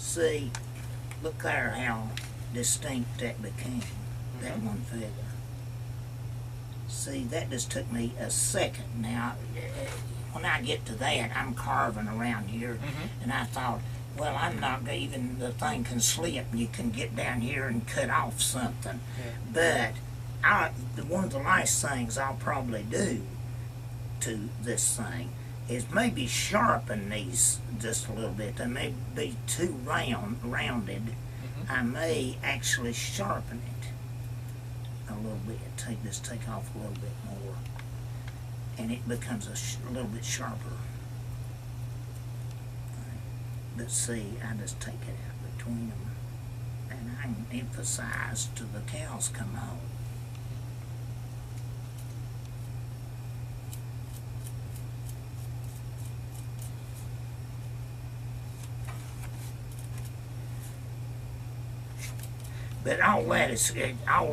See, look there how distinct that became, that one feather. See, that just took me a second. Now, when I get to that, I'm carving around here, and I thought, well, I'm not even, the thing can slip, and you can get down here and cut off something. But one of the last things I'll probably do to this thing is maybe sharpen these just a little bit. They may be too rounded. I may actually sharpen it a little bit. Take off a little bit more, and it becomes a little bit sharper. But see, I just take it out between them, and I can emphasize till the cows come home. But all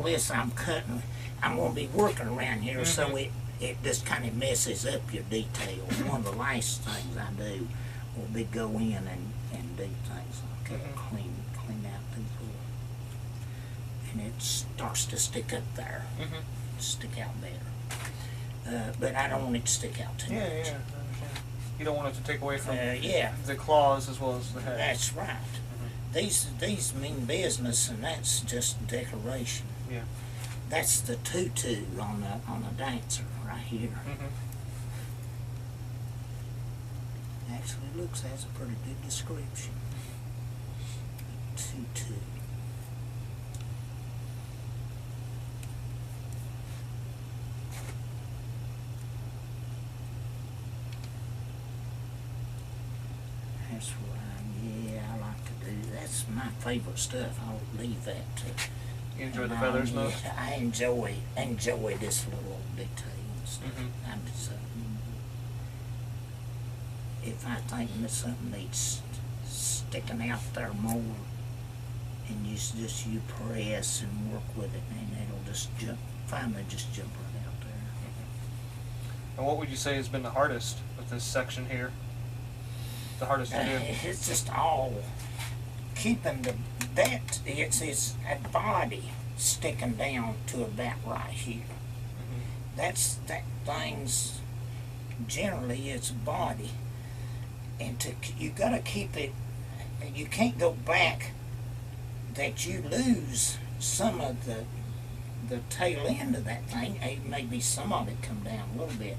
this I'm cutting, I'm going to be working around here, so it just kind of messes up your details. One of the last things I do will be go in and do things like that, clean out these little, and it starts to stick up there, stick out better. But I don't want it to stick out too much. Yeah, I understand. You don't want it to take away from the claws as well as the head. That's right. These mean business, and that's just decoration. Yeah. That's the tutu on a dancer right here. Actually looks has a pretty good description. Tutu. That's what I like to do. That's my favorite stuff. I'll leave that to. You enjoy the feathers most? I enjoy this little details. I'm just, if I think that something needs sticking out there more, and you press and work with it, and it'll just finally just jump right out there. And what would you say has been the hardest with this section here? The hardest to do? It's just all keeping it's a body sticking down to about right here. That thing's generally it's a body, and you got to keep it. You can't go back. That you lose some of the tail end of that thing. Maybe some of it come down a little bit,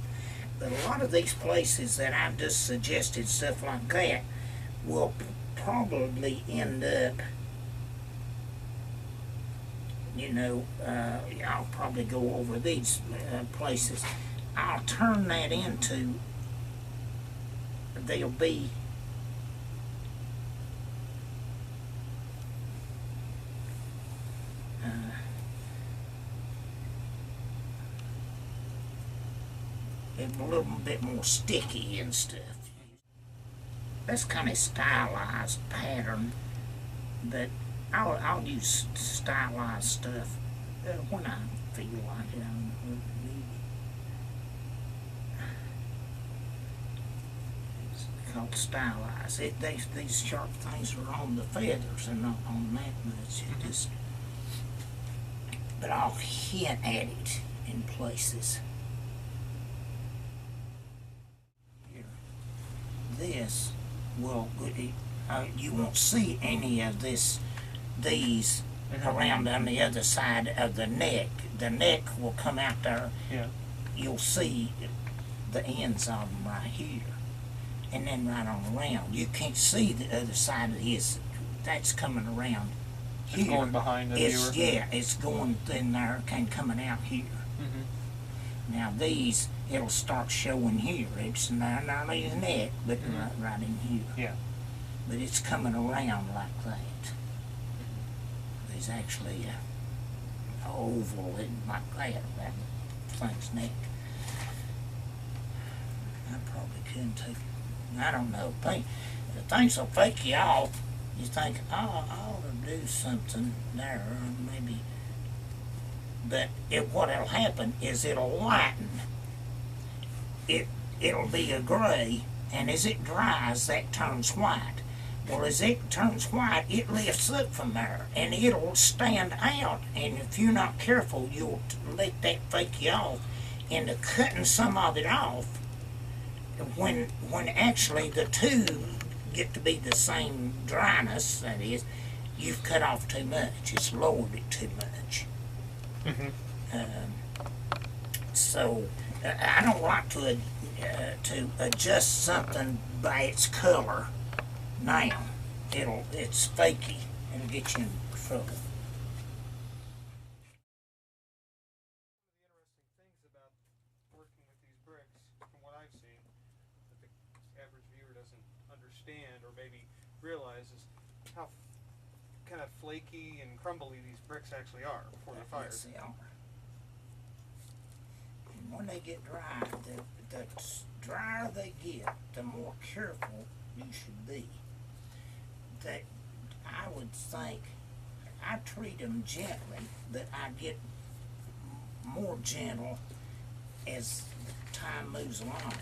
but a lot of these places that I've just suggested stuff like that will probably end up, I'll probably go over these places. I'll turn that into, they'll be a little bit more sticky and stuff. That's kind of stylized pattern, but I'll use stylized stuff when I feel like it. It's called stylized. These sharp things are on the feathers and not on that much. But I'll hint at it in places. This you won't see any of these around on the other side of the neck. The neck will come out there. You'll see the ends of them right here, and then right on around. You can't see the other side of his. That's coming around here. It's going behind the viewer. Yeah, it's going in there and coming out here. Now these, it'll start showing here. It's not only his neck, but right in here. Yeah. But it's coming around like that. There's actually an oval like that around the thing's neck. I probably couldn't take it. I don't know. Things will fake you off. You think, oh, I ought to do something there, or maybe. But what'll happen is it'll lighten. It'll be a gray, and as it dries, that turns white. Well, as it turns white, it lifts up from there, and it'll stand out. And if you're not careful, you'll let that fake you off into cutting some of it off. When actually the two get to be the same dryness, that is, you've cut off too much. It's lowered it too much. So I don't like to adjust something by its color. Now it's fakey and get you in trouble. Understand or maybe realize is how kind of flaky and crumbly these bricks actually are before they're fired. Yes, they are. And when they get dry, the drier they get, the more careful you should be. That I would think, I treat them gently, but I get more gentle as time moves along.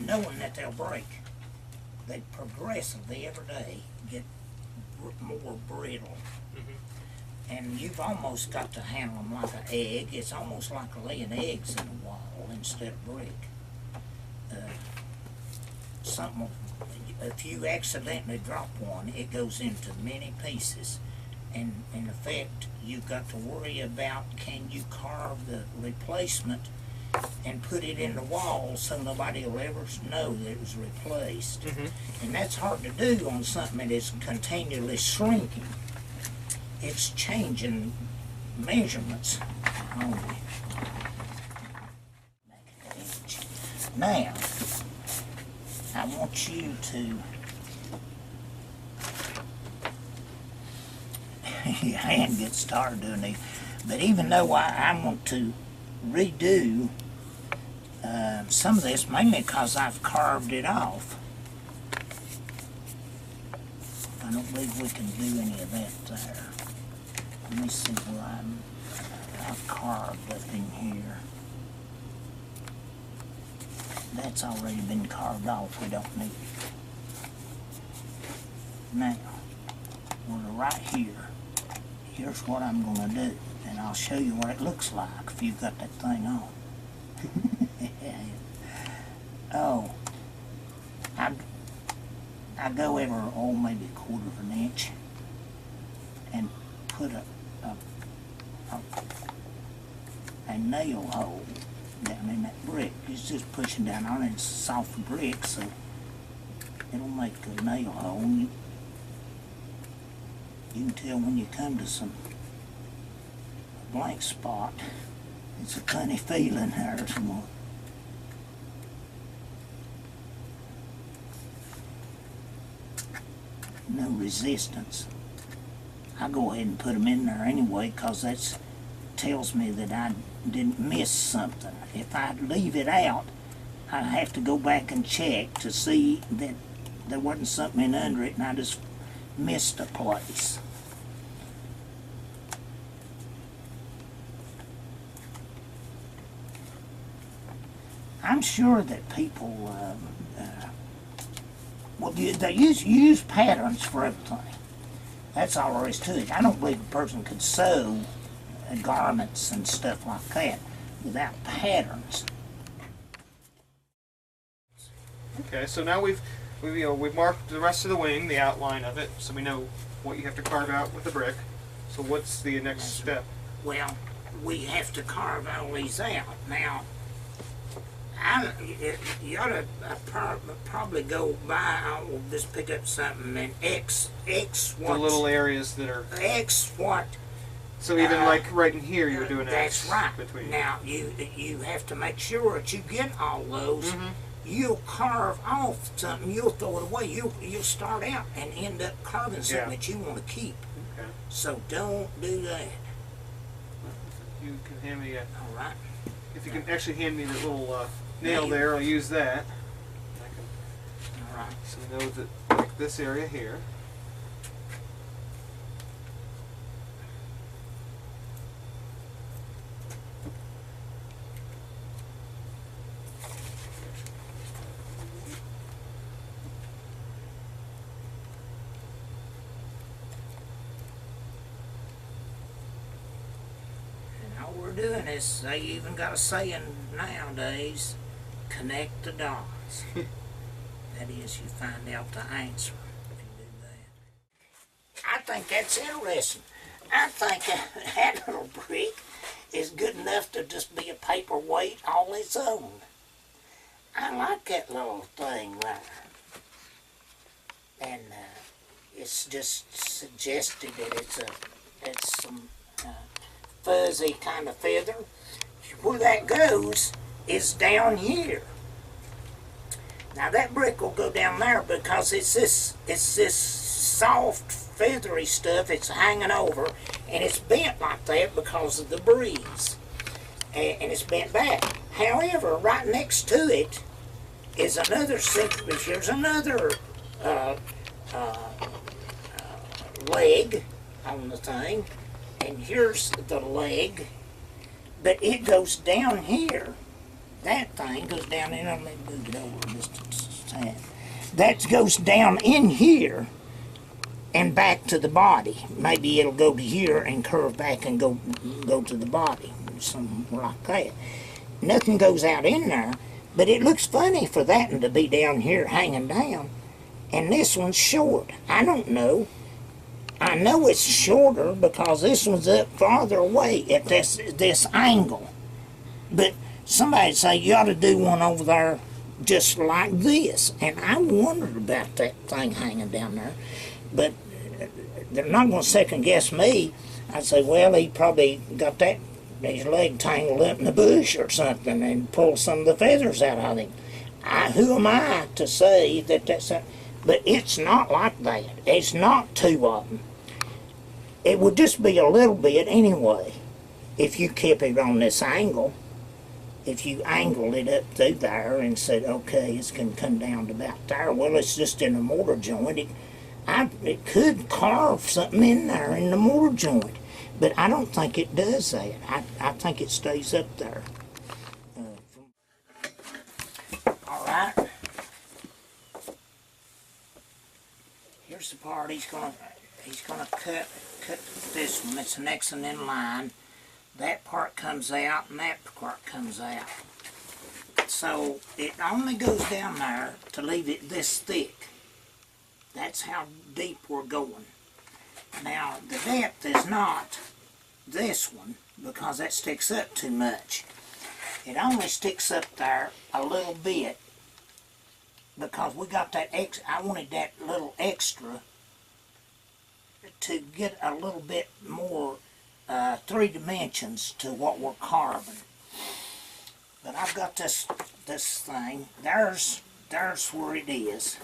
Knowing that they'll break. They progressively every day get more brittle. And you've almost got to handle them like an egg. It's almost like laying eggs in a wall instead of brick. If you accidentally drop one, it goes into many pieces. And in effect, you've got to worry about, can you carve the replacement and put it in the wall so nobody will ever know that it was replaced. And that's hard to do on something that is continually shrinking. It's changing measurements only. Now, I want you to your hand gets started doing these, but even though I want to redo some of this, mainly because I've carved it off. I don't believe we can do any of that there. Let me see where I've carved up in here. That's already been carved off. We don't need it. Now, we're right here. Here's what I'm going to do, and I'll show you what it looks like if you've got that thing on. Oh, I go over, maybe a quarter of an inch and put a nail hole down in that brick. It's just pushing down on it. It's soft brick, so it'll make a nail hole. You can tell when you come to a blank spot. It's a funny feeling there. No resistance. I go ahead and put them in there anyway, because that tells me that I didn't miss something. If I leave it out, I have to go back and check to see that there wasn't something in under it and I just missed a place. I'm sure that people they use patterns for everything. That's all there is to it. I don't believe a person could sew garments and stuff like that without patterns. Okay, so now we've marked the rest of the wing, the outline of it, so we know what you have to carve out with the brick. So what's the next step? Well, we have to carve all these out. Now, you ought to probably go by, I'll just pick up something and X what... The little areas that are... X what... So even like right in here, you're doing X. That's right. Between. Now, you have to make sure that you get all those. You'll carve off something, you'll throw it away. You'll start out and end up carving something that you want to keep. Okay. So don't do that. You can hand me a... All right. If you can actually hand me the little nail there, I'll use that. All right. So we know that like this area here. doing this. They even got a saying nowadays, connect the dots. That is, you find out the answer if you do that. I think that's interesting. I think that little brick is good enough to just be a paperweight all its own. I like that little thing there. And it's just suggested that it's some fuzzy kind of feather. Where that goes is down here. Now that brick will go down there because it's this soft feathery stuff. It's hanging over, and it's bent like that because of the breeze, and it's bent back. However, right next to it is another centrifuge. There's another leg on the thing, and here's the leg, but it goes down here. That thing goes down in. Let me move it over just a tad. That goes down in here and back to the body. Maybe it'll go to here and curve back and go to the body, something like that. Nothing goes out in there, but it looks funny for that one to be down here hanging down, and this one's short. I don't know. I know it's shorter because this one's up farther away at this angle, but somebody say you ought to do one over there just like this, and I wondered about that thing hanging down there, but they're not going to second guess me. I'd say, well, he probably got his leg tangled up in the bush or something and pulled some of the feathers out of him. Who am I to say that's a, but it's not like that. It's not two of them. It would just be a little bit anyway if you kept it on this angle. If you angled it up through there and said, okay, it's going to come down to about there, well, it's just in a mortar joint. It could carve something in there in the mortar joint, but I don't think it does that. I think it stays up there. All right. Here's the part he's gonna cut this one. It's the next one in line. That part comes out and that part comes out. So it only goes down there to leave it this thick. That's how deep we're going. Now the depth is not this one because that sticks up too much. It only sticks up there a little bit because we got that I wanted that little extra to get a little bit more 3 dimensions to what we're carving. But I've got this thing. There's where it is.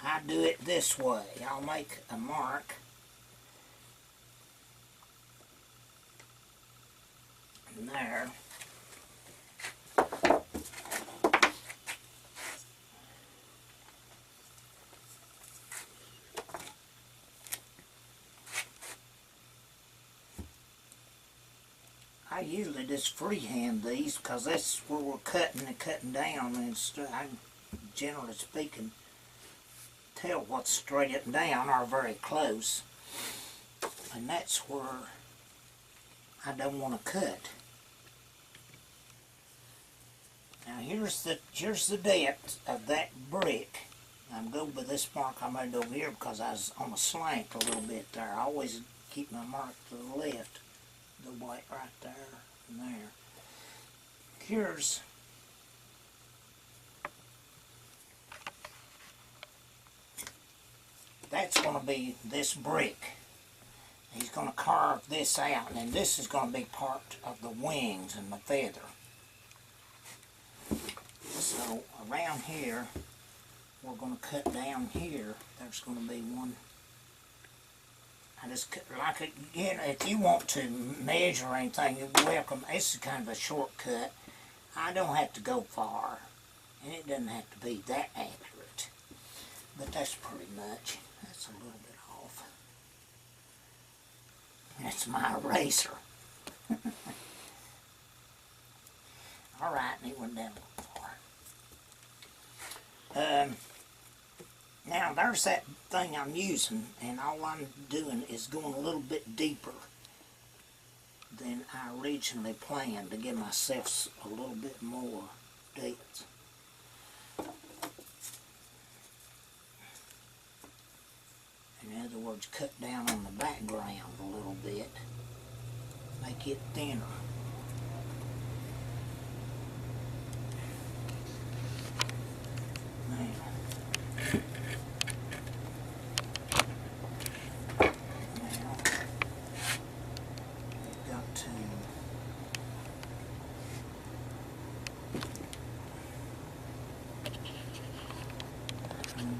I do it this way. I'll make a mark. And there. I usually just freehand these because that's where we're cutting and cutting down, and I can, generally speaking, tell what's straight up and down or very close, and that's where I don't want to cut. Now here's the depth of that brick. I'm going with this mark I made over here because I was on a slant a little bit there. I always keep my mark to the left. The white right there and there. Here's that's going to be this brick. He's going to carve this out, and then this is going to be part of the wings and the feather. So around here, we're going to cut down here. There's going to be one. I just like it, you know, if you want to measure anything, you're welcome. This is kind of a shortcut. I don't have to go far, and it doesn't have to be that accurate. But that's pretty much. That's a little bit off. That's my eraser. All right, and it went down a little far. Now there's that thing I'm using, and all I'm doing is going a little bit deeper than I originally planned to give myself a little bit more depth. In other words, cut down on the background a little bit, make it thinner.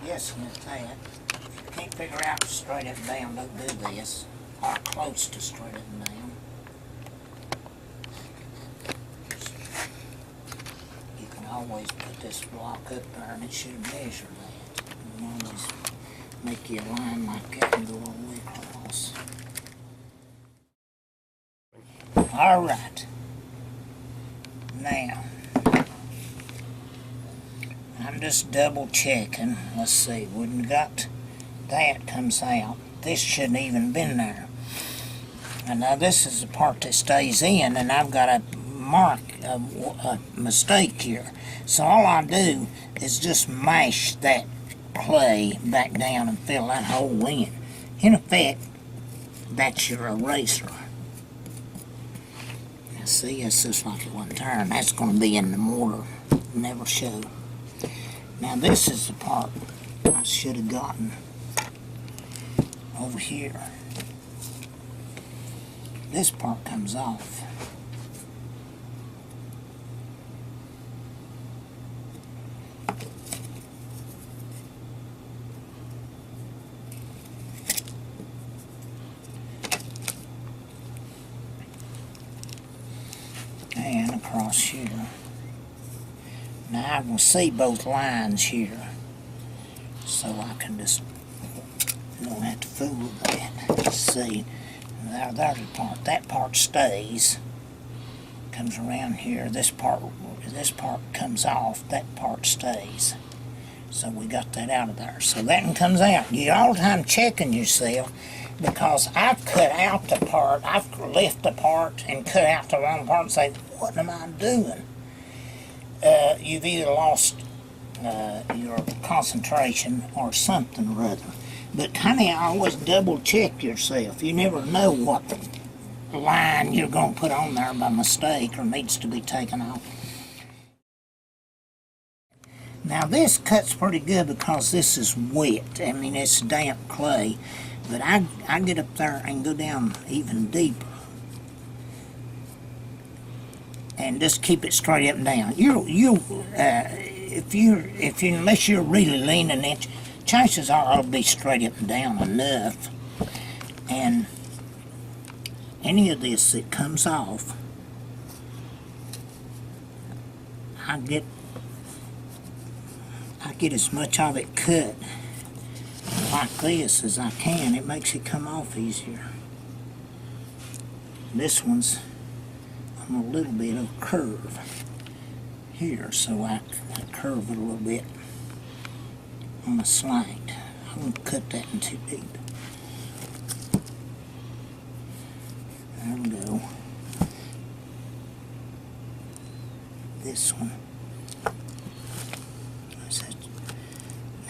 Guessing at that. If you can't figure out straight up and down, don't do this, or close to straight up and down. You can always put this block up there and it should measure that. You can always make you a line like that and go all the way across. Alright. Now, I'm just double checking. Let's see, when got that comes out, this shouldn't even been there. And now this is the part that stays in, and I've got a mark, a mistake here. So all I do is just mash that clay back down and fill that hole in. In effect, that's your eraser. Now see, it's just like it wasn't turned. That's going to be in the mortar. Never show. Now this is the part I should have gotten over here. This part comes off. And across here. Now I can see both lines here, so I can just don't have to fool with that. See, there's the part. That part stays, comes around here. This part comes off. That part stays. So we got that out of there. So that one comes out. You're all the time checking yourself, because I've cut out the part. I've left the part and cut out the wrong part and say, what am I doing? You've either lost your concentration or something or other. But honey, I always double check yourself. You never know what line you're going to put on there by mistake or needs to be taken off. Now this cuts pretty good because this is wet. I mean, it's damp clay. But I get up there and go down even deeper. And just keep it straight up and down. Unless you're really leaning it, chances are it'll be straight up and down enough. And any of this that comes off, I get as much of it cut like this as I can. It makes it come off easier. This one's on a little bit of curve here, so I curve it a little bit on the slant. I won't cut that in too deep. There we go. This one.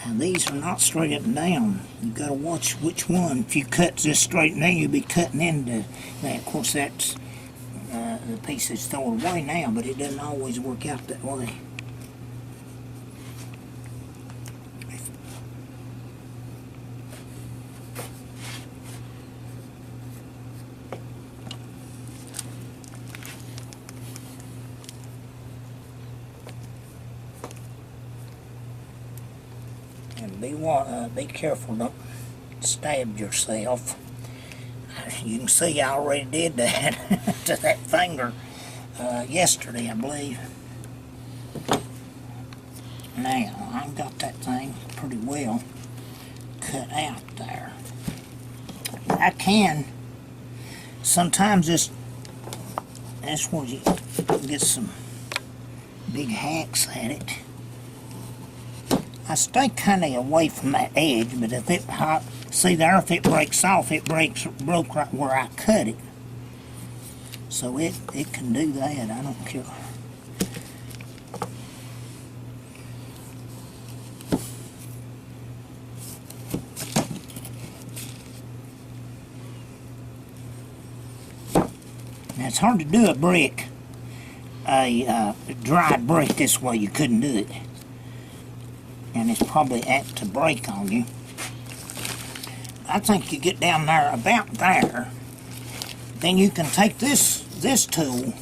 Now these are not straight up and down. You've got to watch which one. If you cut this straight now, you'll be cutting into that. Of course, that's the piece that's thrown away now, but it doesn't always work out that way. And be careful, don't stab yourself. You can see I already did that to that finger yesterday, I believe. Now, I've got that thing pretty well cut out there. I can sometimes that's where you get some big hacks at it. I stay kind of away from that edge, but if it hot, see there, if it breaks off, it broke right where I cut it. So it can do that, I don't care. Now it's hard to do a brick, a dried brick this way. You couldn't do it. And it's probably apt to break on you. I think you get down there about there, then you can take this tool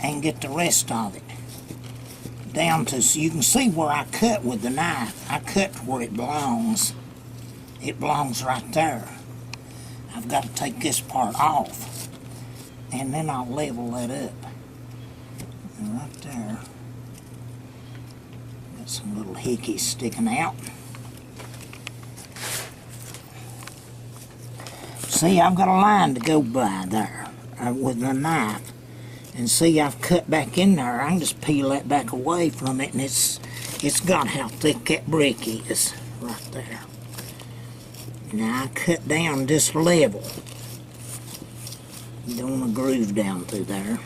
and get the rest of it down to, so you can see where I cut with the knife. I cut where it belongs. It belongs right there. I've got to take this part off, and then I'll level that up. And right there, got some little hickeys sticking out. See, I've got a line to go by there with the knife. And see, I've cut back in there. I can just peel that back away from it, and it's got how thick that brick is right there. Now I cut down this level. You don't want to groove down through there.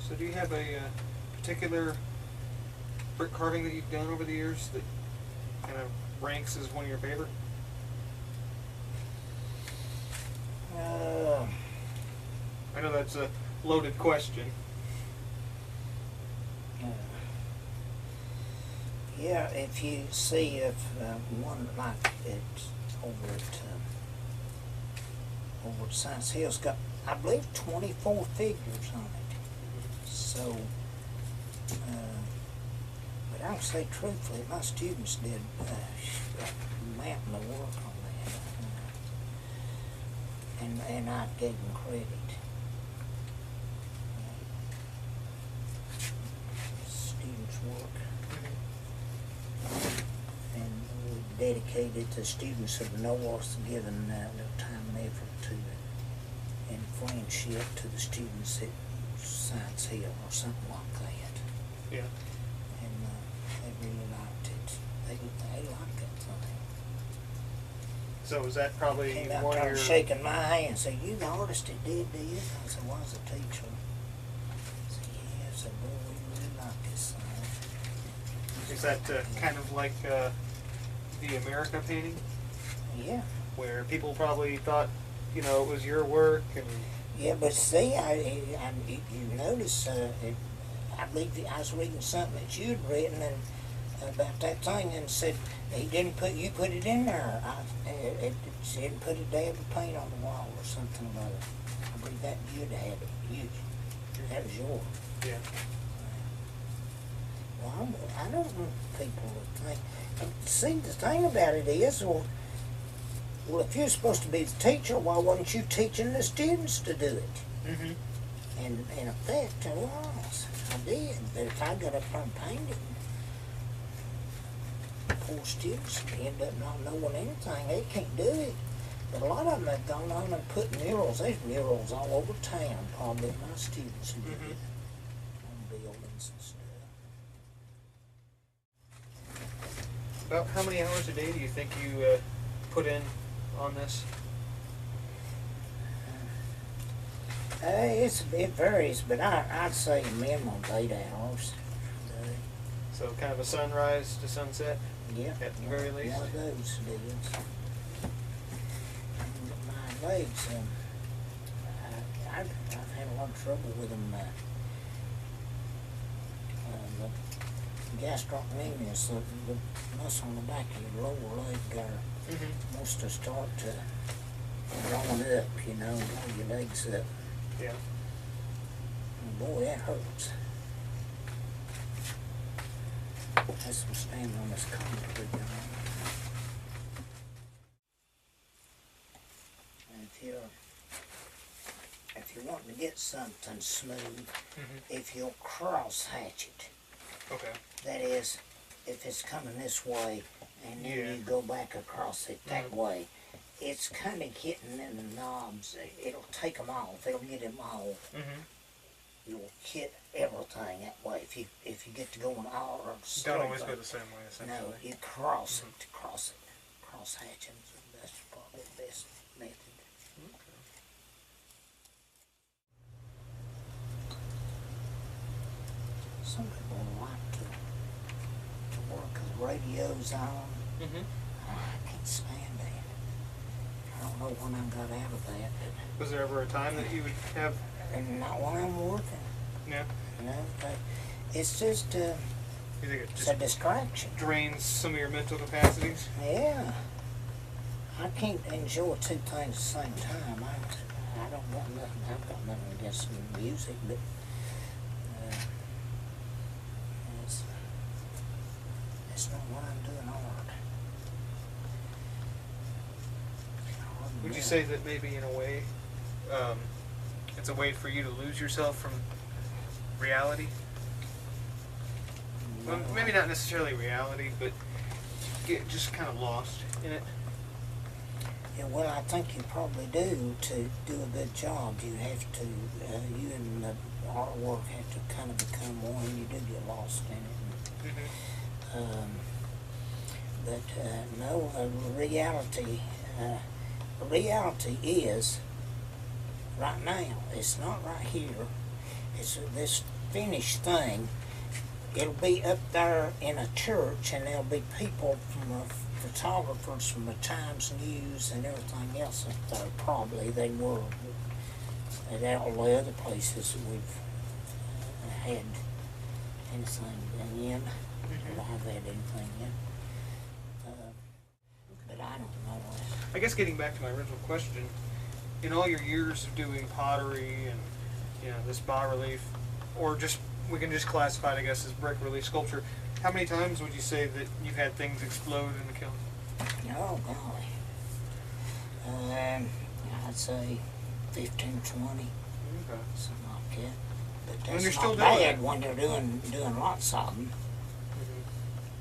So do you have a particular brick carving that you've done over the years that kind of ranks as one of your favorite? I know that's a loaded question. Yeah, if you see if one like it over at Science Hill's got, I believe, 24 figures on it. So, but I'll say truthfully, my students did a mountain of work on that, and I gave them credit. Students' work, and we dedicated to students of the North, giving their time and effort to it, and friendship to the students at Science Hill or something like that. Yeah. And they really liked it. They liked that thing. So was that probably Came out one of there your... shaking my hand and said, "You the artist that did this?" I said, "Well, I was a teacher." I said, "Yeah." I said, "Boy, we really like this thing." Is that kind of like the America painting? Yeah. Where people probably thought, you know, it was your work and... Yeah, but see, you notice I was reading something that you'd written and about that thing, and said he didn't put you put it in there. It didn't put it there to paint on the wall or something like that. I believe that you'd had it. That was yours. Yeah. Well, I don't want people to think. See, the thing about it is, well, if you're supposed to be the teacher, why wasn't you teaching the students to do it? Mm-hmm. And in effect, I was. I did. But if I got up there and painted, poor students end up not knowing anything. They can't do it. But a lot of them have gone on and put murals. There's murals all over town, probably my students who did it on buildings and stuff. About how many hours a day do you think you put in on this? It varies, but I'd say a minimum of 8 hours a day. So kind of a sunrise to sunset? Yeah. At the very least? One of those deals. My legs, I've had a lot of trouble with them. The gastrocnemius, the muscle on the back of your lower leg there, wants to start to drawing up, you know, draw your legs up. Yeah. And boy, that hurts. That's from standing on this concrete. And if you're wanting to get something smooth, if you'll cross hatch it. Okay. That is, if it's coming this way and then you go back across it that way, it's kind of getting in the knobs. It'll take them off. It'll get them off. You'll hit everything that way. If you get to going all or straight. Don't always go the same way, essentially. No, you cross it to cross it. Cross hatching. That's probably the best method. Some people like to work with radios on. I can't stand that. I don't know when I got out of that, but Was there ever a time that you would have? and not when I'm working. Yeah. You know, but it's just You think it it's just a distraction. drains some of your mental capacities? Yeah. I can't enjoy two things at the same time. I don't want nothing. I've got nothing against music, but it's not what I'm doing hard. Would you say that maybe in a way, it's a way for you to lose yourself from reality? Well, maybe not necessarily reality, but get just kind of lost in it. Yeah, well, I think you probably do. To do a good job, you have to, you and the artwork have to kind of become one. You do get lost in it. But no, reality is right now. It's not right here. It's this finished thing. It'll be up there in a church, and there'll be people from photographers from the Times News and everything else up there. Probably they were at all the other places that we've had anything in. I've had anything in. But I don't know. I guess getting back to my original question, in all your years of doing pottery and this bas-relief, or just we can just classify it, I guess, as brick relief sculpture, how many times would you say that you've had things explode in the kiln? Oh golly. I'd say 15, 20, Okay. something like that. But And you're that's still not doing bad it. when they're doing lots of them.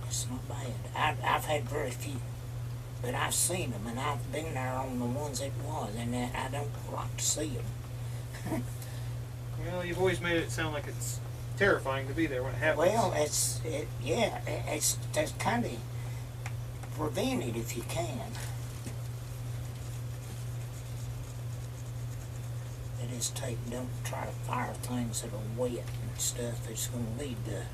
It's not bad. I've had very few, but I've seen them, and I've been there on the ones it was, and I don't like to see them. Well, you've always made it sound like it's terrifying to be there when it happens. Well, it's kind of prevent it if you can. It is don't try to fire things that are wet and stuff. It's going to lead to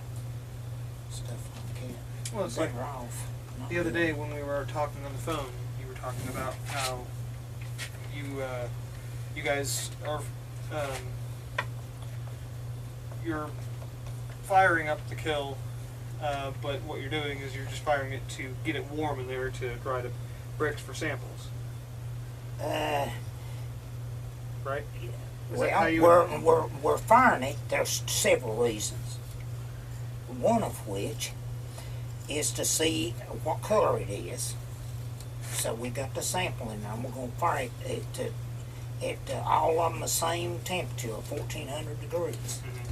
stuff like that. Well, it's like Better off. not the other doing day when we were talking on the phone, you were talking about how you guys are you're firing up the kiln, but what you're doing is you're just firing it to get it warm in there to dry the bricks for samples. Right? Is that how you we're firing it. There's several reasons. One of which is to see what color it is. So we got the sample in there, and we're going to fire it to all of them the same temperature, 1400 degrees. Mm-hmm.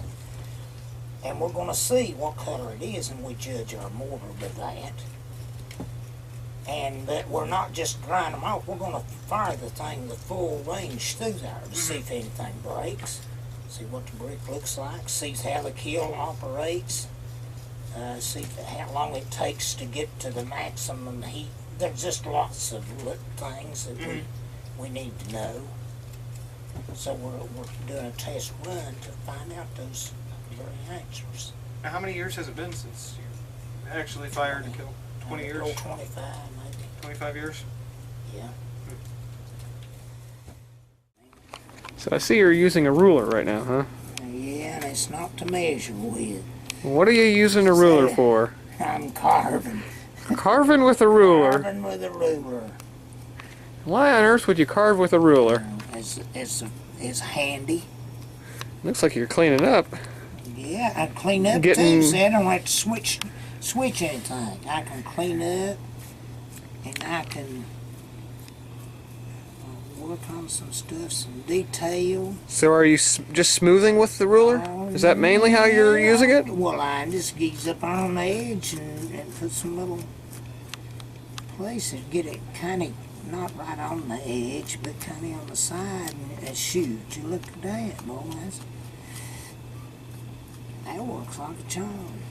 And we're going to see what color it is, and we judge our mortar by that. And that we're not just drying them off, we're going to fire the thing the full range through there to see if anything breaks, see what the brick looks like, see how the kiln operates, see how long it takes to get to the maximum heat. There's just lots of little things that we need to know. So we're doing a test run to find out those very answers. Now, how many years has it been since you actually fired the kiln? 20 years? 25 maybe. 25 years? Yeah. So I see you're using a ruler right now, huh? Yeah, and it's not to measure with. What are you using a ruler for? I'm carving. Carving with a ruler? Carving with a ruler. Why on earth would you carve with a ruler? It's handy. Looks like you're cleaning up. Yeah, I clean up too, so I don't have to switch anything. I can clean up, and I can work on some stuff, some detail. So are you just smoothing with the ruler? Is that mainly how you're using it? Well, I just geese up on the edge and put some little places, get it kind of not right on the edge, but kind of on the side, and shoot, you look at that, boys. That works like a charm.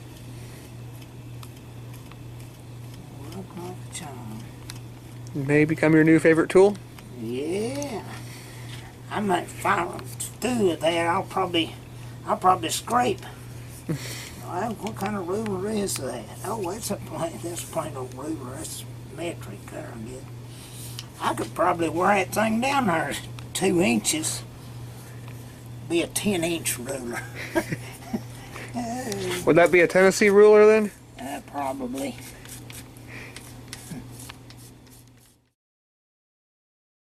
Work like a charm. May become your new favorite tool? Yeah. I might follow through with that. I'll probably scrape. Well, what kind of ruler is that? Oh, that's plain old ruler. That's metric there, I guess. I could probably wear that thing down there 2 inches. Be a 10-inch ruler. Would that be a Tennessee ruler then? Probably.